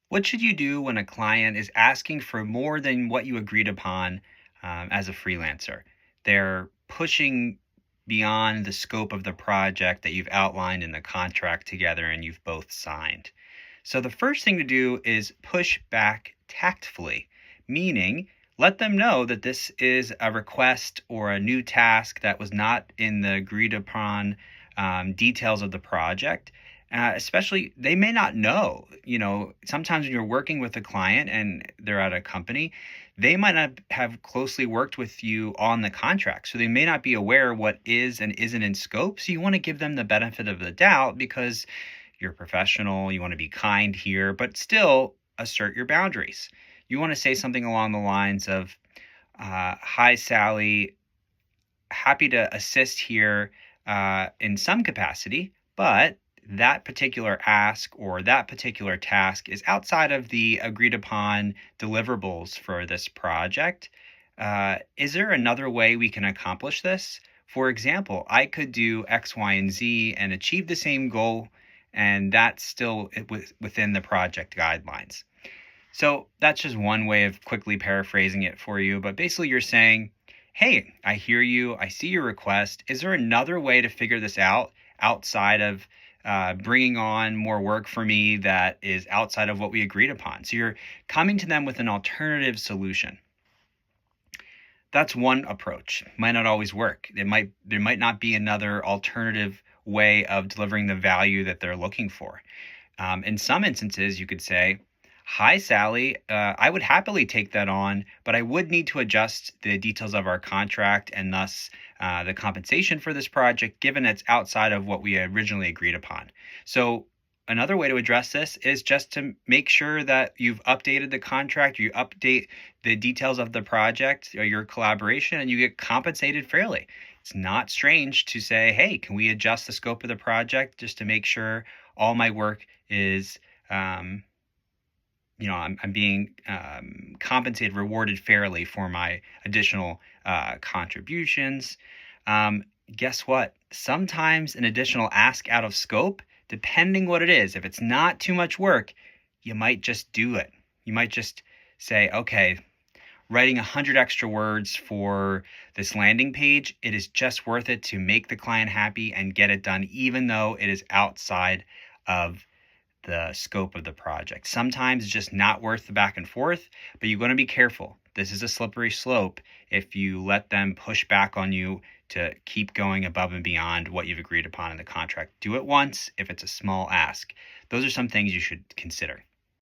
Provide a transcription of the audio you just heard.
What should you do when a client is asking for more than what you agreed upon as a freelancer? They're pushing beyond the scope of the project that you've outlined in the contract together and you've both signed. So, the first thing to do is push back tactfully, meaning let them know that this is a request or a new task that was not in the agreed upon details of the project. Especially, they may not know. Sometimes when you're working with a client and they're at a company, they might not have closely worked with you on the contract. So they may not be aware what is and isn't in scope. So you want to give them the benefit of the doubt because you're professional, you want to be kind here, but still assert your boundaries. You want to say something along the lines of, Hi, Sally, happy to assist here in some capacity, but that particular ask or that particular task is outside of the agreed upon deliverables for this project. Is there another way we can accomplish this? For example, I could do X, Y, and Z and achieve the same goal, and that's still within the project guidelines. So that's just one way of quickly paraphrasing it for you. But basically, you're saying, hey, I hear you. I see your request. Is there another way to figure this out outside of bringing on more work for me that is outside of what we agreed upon? So you're coming to them with an alternative solution. That's one approach. Might not always work. There might not be another alternative way of delivering the value that they're looking for. In some instances, you could say, Hi, Sally. I would happily take that on, but I would need to adjust the details of our contract and thus the compensation for this project, given it's outside of what we originally agreed upon. So another way to address this is just to make sure that you've updated the contract, you update the details of the project or your collaboration, and you get compensated fairly. It's not strange to say, hey, can we adjust the scope of the project just to make sure all my work is I'm being compensated, rewarded fairly for my additional contributions. Guess what? Sometimes an additional ask out of scope, depending what it is, if it's not too much work, you might just do it. You might just say, okay, writing 100 extra words for this landing page, it is just worth it to make the client happy and get it done, even though it is outside of the scope of the project. Sometimes it's just not worth the back and forth, but you're going to be careful. This is a slippery slope if you let them push back on you to keep going above and beyond what you've agreed upon in the contract. Do it once if it's a small ask. Those are some things you should consider.